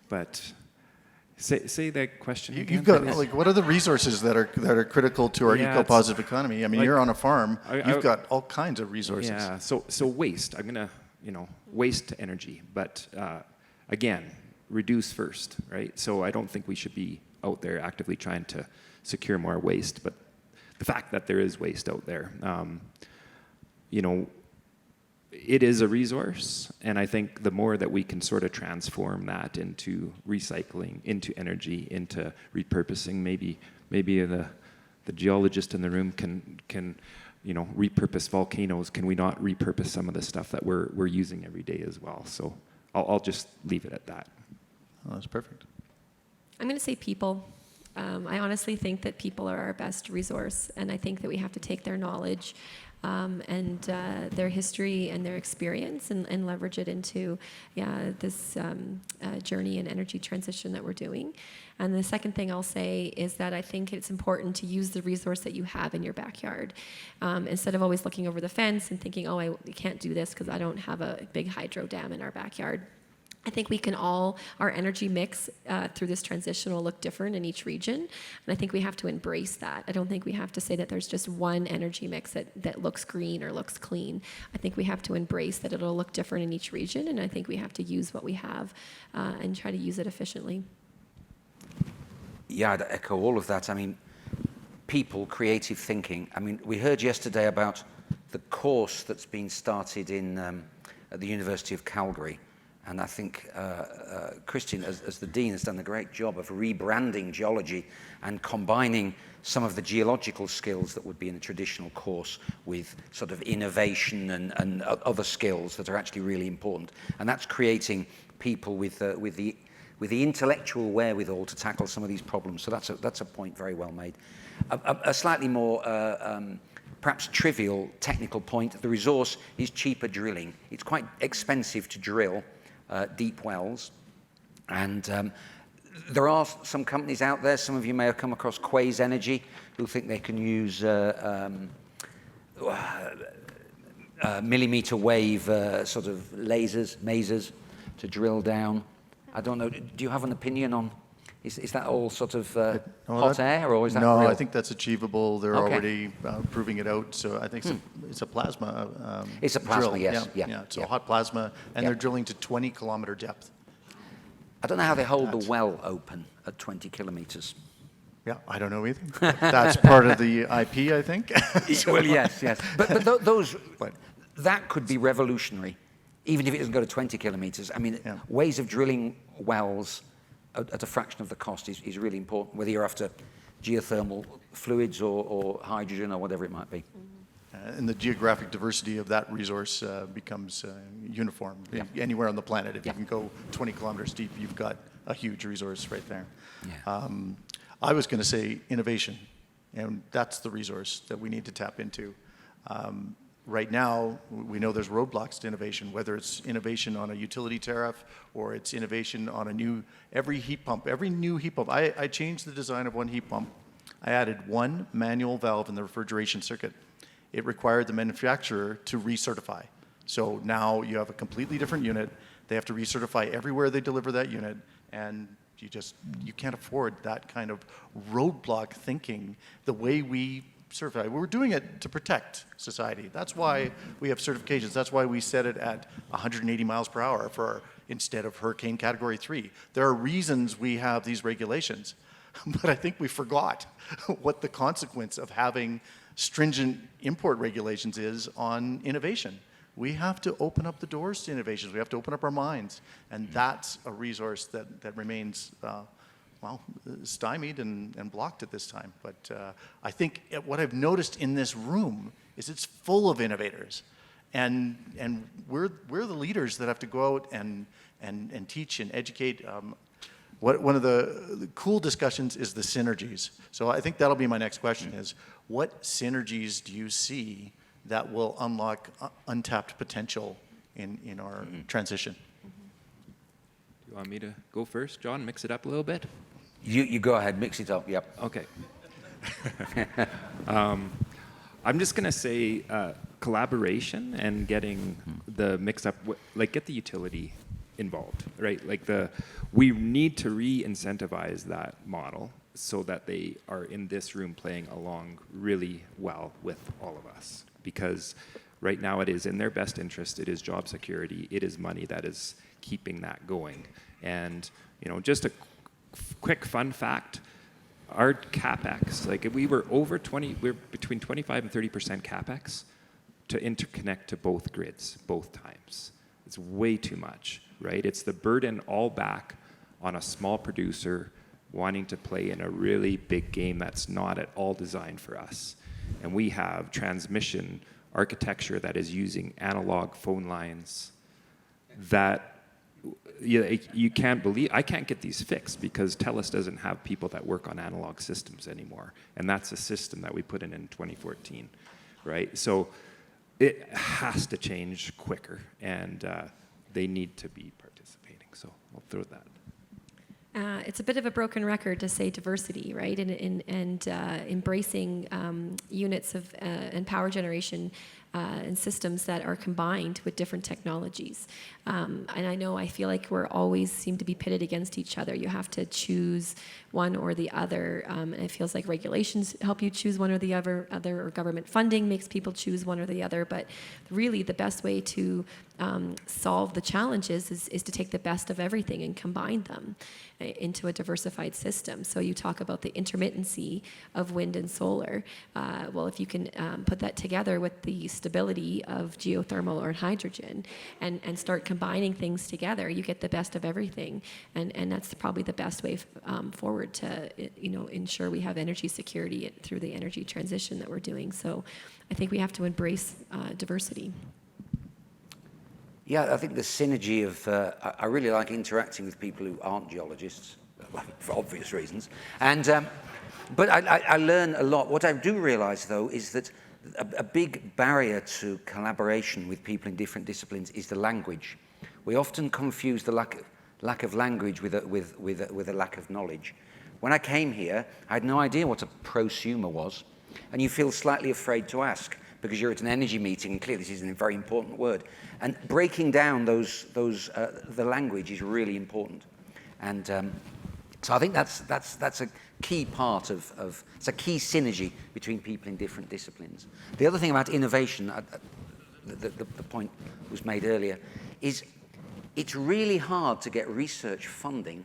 but say that question again. You've got, what are the resources that are critical to our eco-positive economy? I mean, you're on a farm. You've got all kinds of resources. Yeah. So waste. I'm gonna, waste energy, but again, reduce first, right? So I don't think we should be out there actively trying to secure more waste, but the fact that there is waste out there, it is a resource, and I think the more that we can sort of transform that into recycling, into energy, into repurposing, maybe the geologist in the room can repurpose volcanoes. Can we not repurpose some of the stuff that we're using every day as well? So I'll just leave it at that. Oh, that's perfect. I'm going to say people. I honestly think that people are our best resource, and I think that we have to take their knowledge and their history and their experience and leverage it into this journey and energy transition that we're doing. And the second thing I'll say is that I think it's important to use the resource that you have in your backyard. Instead of always looking over the fence and thinking, oh, I can't do this because I don't have a big hydro dam in our backyard. I think we can our energy mix through this transition will look different in each region. And I think we have to embrace that. I don't think we have to say that there's just one energy mix that looks green or looks clean. I think we have to embrace that it'll look different in each region. And I think we have to use what we have and try to use it efficiently. Yeah, I'd echo all of that. I mean, people, creative thinking. I mean, we heard yesterday about the course that's been started at the University of Calgary. And I think Christian, as the Dean, has done a great job of rebranding geology and combining some of the geological skills that would be in a traditional course with sort of innovation and other skills that are actually really important. And that's creating people with the intellectual wherewithal to tackle some of these problems. So that's a point very well made. A slightly more perhaps trivial technical point, the resource is cheaper drilling. It's quite expensive to drill deep wells, and there are some companies out there, some of you may have come across Quays Energy, who think they can use millimeter wave sort of masers to drill down. I don't know, do you have an opinion on, is that all sort of hot air, or is that No, real? I think that's achievable. They're already proving it out. So I think it's a plasma It's a plasma, drill. yes. Yeah. So hot plasma, and they're drilling to 20-kilometer depth. I don't know how they hold the well open at 20 kilometers. Yeah, I don't know either. That's part of the IP, I think. Well, yes. But that could be revolutionary, even if it doesn't go to 20 kilometers. I mean, ways of drilling wells at a fraction of the cost is really important, whether you're after geothermal fluids or hydrogen or whatever it might be. And the geographic diversity of that resource becomes uniform anywhere on the planet. If you can go 20 kilometers deep, you've got a huge resource right there. Yeah. I was going to say innovation, and that's the resource that we need to tap into. Right now, we know there's roadblocks to innovation, whether it's innovation on a utility tariff or it's innovation on every new heat pump. I changed the design of one heat pump. I added one manual valve in the refrigeration circuit. It required the manufacturer to recertify. So now you have a completely different unit. They have to recertify everywhere they deliver that unit, and you can't afford that kind of roadblock thinking the way we certify. We're doing it to protect society. That's why we have certifications. That's why we set it at 180 miles per hour instead of hurricane category 3. There are reasons we have these regulations. but I think we forgot what the consequence of having stringent import regulations is on innovation. We have to open up the doors to innovations. We have to open up our minds. And that's a resource that remains, stymied and blocked at this time. But I think what I've noticed in this room is it's full of innovators. And we're the leaders that have to go out and teach and educate. One of the cool discussions is the synergies. So I think that'll be my next question is, what synergies do you see that will unlock untapped potential in our transition? Do you want me to go first, John? Mix it up a little bit? You go ahead, mix it up, yep. Okay. I'm just going to say collaboration and getting the mix up, get the utility involved, right? We need to re-incentivize that model so that they are in this room playing along really well with all of us. Because right now it is in their best interest, it is job security, it is money that is keeping that going. And, just a quick fun fact, our CapEx, we're between 25 and 30% CapEx to interconnect to both grids, both times. It's way too much, right? It's the burden all back on a small producer wanting to play in a really big game that's not at all designed for us. And we have transmission architecture that is using analog phone lines that you can't believe. I can't get these fixed because TELUS doesn't have people that work on analog systems anymore. And that's a system that we put in 2014, right? So it has to change quicker, and they need to be participating. So I'll throw that. It's a bit of a broken record to say diversity, right? And embracing units of and power generation and systems that are combined with different technologies. And I feel like we're always seem to be pitted against each other. You have to choose one or the other. And it feels like regulations help you choose one or the other, or government funding makes people choose one or the other. But really, the best way to solve the challenges is to take the best of everything and combine them into a diversified system. So you talk about the intermittency of wind and solar. Well, if you can put that together with the stability of geothermal or hydrogen and start combining things together, you get the best of everything. And that's probably the best way forward to ensure we have energy security through the energy transition that we're doing. So I think we have to embrace diversity. Yeah, I think the synergy of, I really like interacting with people who aren't geologists, for obvious reasons. And, but I learn a lot. What I do realize, though, is that a big barrier to collaboration with people in different disciplines is the language. We often confuse the lack of language with a lack of knowledge. When I came here, I had no idea what a prosumer was, and you feel slightly afraid to ask, because you're at an energy meeting, and clearly this is a very important word. And breaking down the language is really important. And so I think that's a key part of it's a key synergy between people in different disciplines. The other thing about innovation, the point was made earlier, is it's really hard to get research funding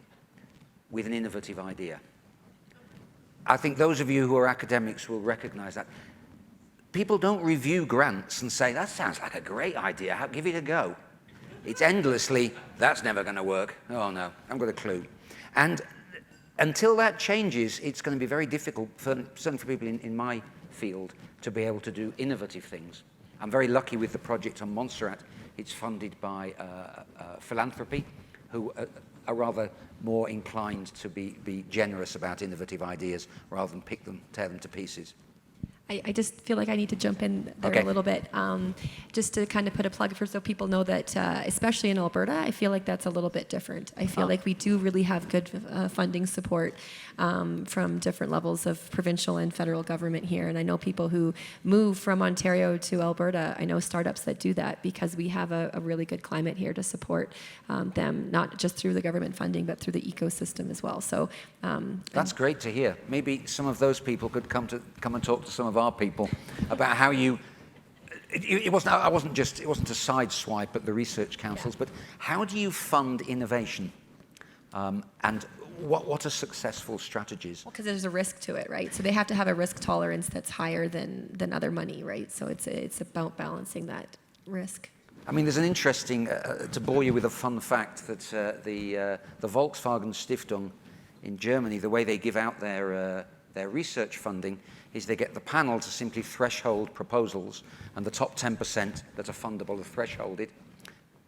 with an innovative idea. I think those of you who are academics will recognize that. People don't review grants and say, that sounds like a great idea, give it a go. It's endlessly, that's never going to work. Oh no, I haven't got a clue. And until that changes, it's going to be very difficult, certainly for people in my field, to be able to do innovative things. I'm very lucky with the project on Montserrat. It's funded by philanthropy, who are rather more inclined to be generous about innovative ideas rather than tear them to pieces. I just feel like I need to jump in there a little bit, just to kind of put a plug for so people know that, especially in Alberta, I feel like that's a little bit different. I feel like we do really have good funding support from different levels of provincial and federal government here. And I know people who move from Ontario to Alberta. I know startups that do that because we have a really good climate here to support them, not just through the government funding, but through the ecosystem as well. So that's great to hear. Maybe some of those people could come and talk to some of our people about how you. It wasn't a side swipe at the research councils, but how do you fund innovation? And what are successful strategies? Because there's a risk to it, right? So they have to have a risk tolerance that's higher than other money, right? So it's about balancing that risk. I mean, there's an interesting, to bore you with a fun fact, that the Volkswagen Stiftung in Germany, the way they give out their research funding is they get the panel to simply threshold proposals, and the top 10% that are fundable are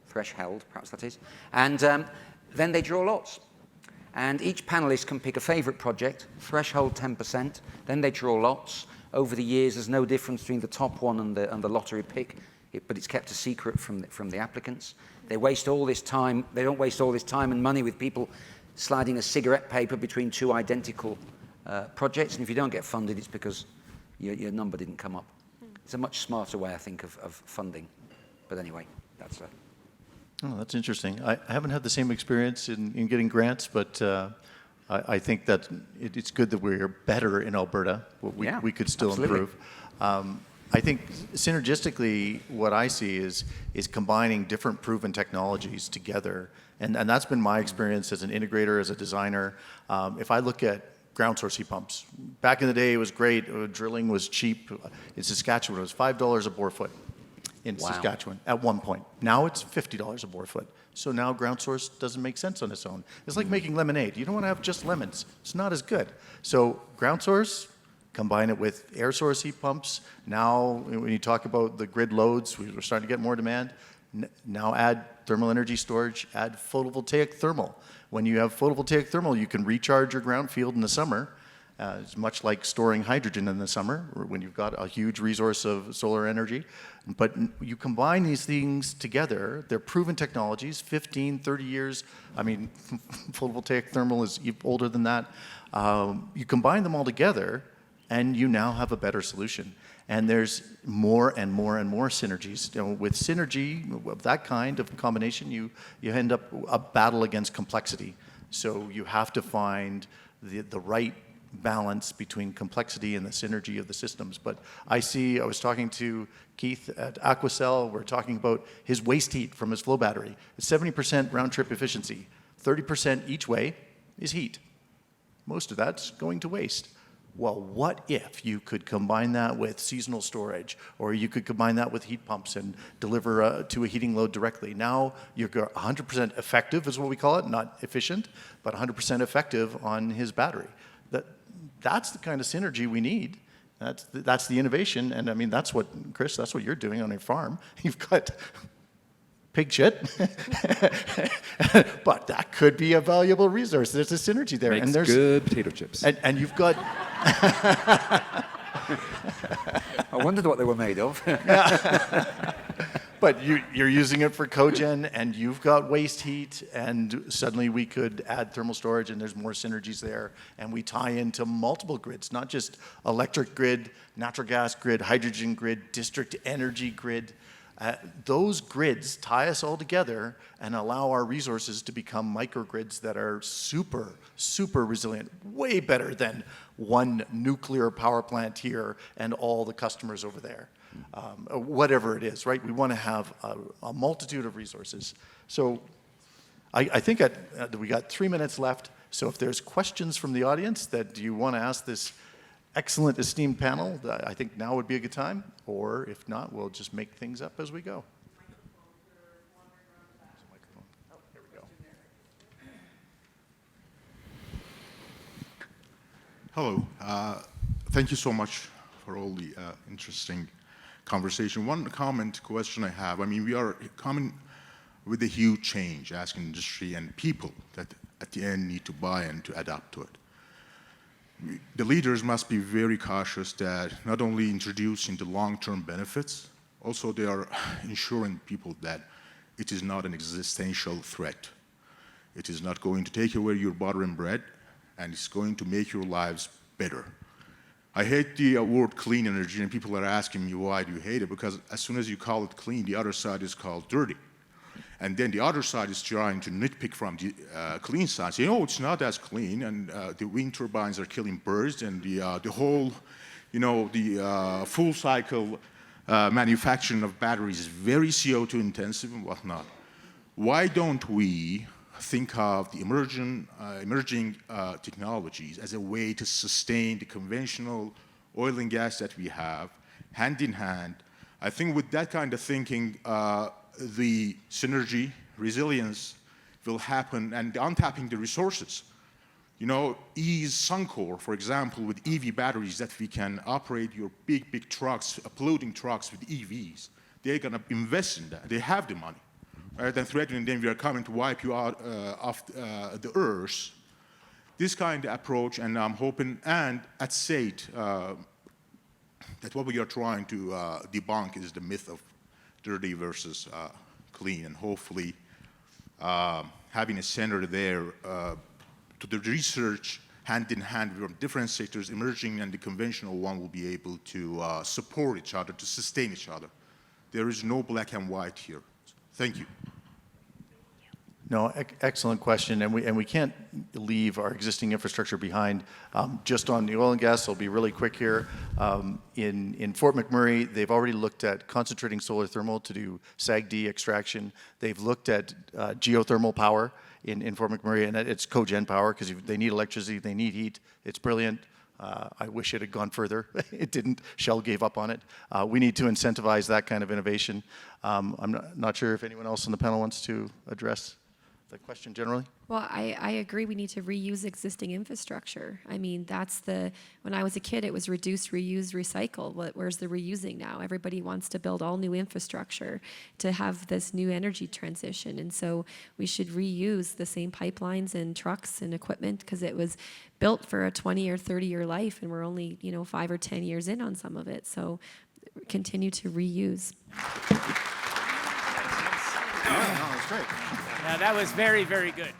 threshold, perhaps that is, and then they draw lots. And each panelist can pick a favorite project, threshold 10%, then they draw lots. Over the years, there's no difference between the top one and the lottery pick, but it's kept a secret from the applicants. They waste all this time, they don't waste all this time and money with people sliding a cigarette paper between two identical projects, and if you don't get funded, it's because your number didn't come up. It's a much smarter way, I think, of funding. But anyway, that's Oh, that's interesting. I haven't had the same experience in getting grants, but I think that it's good that we're better in Alberta. We could still absolutely. improve. I think synergistically, what I see is combining different proven technologies together, and that's been my experience as an integrator, as a designer. If I look at ground source heat pumps, back in the day it was great. Drilling was cheap. In Saskatchewan, it was $5 a bore foot. In Saskatchewan at one point. Now it's $50 a bore foot. So now ground source doesn't make sense on its own. It's like making lemonade. You don't want to have just lemons. It's not as good. So ground source, combine it with air source heat pumps. Now when you talk about the grid loads, we're starting to get more demand. Now add thermal energy storage, add photovoltaic thermal. When you have photovoltaic thermal, you can recharge your ground field in the summer. It's much like storing hydrogen in the summer when you've got a huge resource of solar energy. But you combine these things together, they're proven technologies, 15, 30 years. I mean, photovoltaic thermal is older than that. You combine them all together, and you now have a better solution. And there's more and more and more synergies. You know, with synergy of that kind of combination, you end up a battle against complexity. So you have to find the right balance between complexity and the synergy of the systems. But I was talking to Keith at Aquacell, we're talking about his waste heat from his flow battery. It's 70% round trip efficiency, 30% each way is heat. Most of that's going to waste. Well, what if you could combine that with seasonal storage, or you could combine that with heat pumps and deliver to a heating load directly? Now you're 100% effective is what we call it, not efficient, but 100% effective on his battery. That's the kind of synergy we need. That's the innovation, and I mean Chris, that's what you're doing on your farm. You've got pig shit, but that could be a valuable resource. There's a synergy there, Makes and there's good potato chips. and you've got. I wondered what they were made of. But you're using it for cogen, and you've got waste heat, and suddenly we could add thermal storage, and there's more synergies there. And we tie into multiple grids, not just electric grid, natural gas grid, hydrogen grid, district energy grid. Those grids tie us all together and allow our resources to become microgrids that are super, super resilient, way better than one nuclear power plant here and all the customers over there. Whatever it is, right? We want to have a multitude of resources. So I think we got 3 minutes left. So if there's questions from the audience that you want to ask this excellent, esteemed panel, I think now would be a good time. Or if not, we'll just make things up as we go. Oh, here we go. Hello. Thank you so much for all the interesting conversation. One question I have, I mean, we are coming with a huge change, asking industry and people that at the end need to buy and to adapt to it. The leaders must be very cautious that not only introducing the long-term benefits, also they are ensuring people that it is not an existential threat. It is not going to take away your butter and bread, and it's going to make your lives better. I hate the word clean energy, and people are asking me, why do you hate it? Because as soon as you call it clean, the other side is called dirty. And then the other side is trying to nitpick from the clean side, saying, oh, it's not as clean, and the wind turbines are killing birds, and the whole, the full cycle manufacturing of batteries is very CO2 intensive and whatnot. Why don't we think of the emerging technologies as a way to sustain the conventional oil and gas that we have, hand in hand. I think with that kind of thinking, the synergy, resilience will happen, and untapping the resources. You know, ease Suncor, for example, with EV batteries that we can operate your big trucks, polluting trucks with EVs. They're going to invest in that. They have the money. Rather than threatening them, we are coming to wipe you out of the earth. This kind of approach, and I'm hoping, and at SAIT, that what we are trying to debunk is the myth of dirty versus clean, and hopefully having a center there to the research hand in hand from different sectors, emerging and the conventional one, will be able to support each other, to sustain each other. There is no black and white here. Thank you. No, excellent question, and we can't leave our existing infrastructure behind. Just on the oil and gas, I'll be really quick here. In Fort McMurray, they've already looked at concentrating solar thermal to do SAGD extraction. They've looked at geothermal power in Fort McMurray, and it's cogen power because they need electricity, they need heat. It's brilliant. I wish it had gone further. It didn't. Shell gave up on it. We need to incentivize that kind of innovation. I'm not sure if anyone else on the panel wants to address the question generally? Well, I agree we need to reuse existing infrastructure. I mean, when I was a kid, it was reduce, reuse, recycle. Where's the reusing now? Everybody wants to build all new infrastructure to have this new energy transition. And so we should reuse the same pipelines and trucks and equipment because it was built for a 20 or 30-year life, and we're only, 5 or 10 years in on some of it. So continue to reuse. That's great. That was very, very good.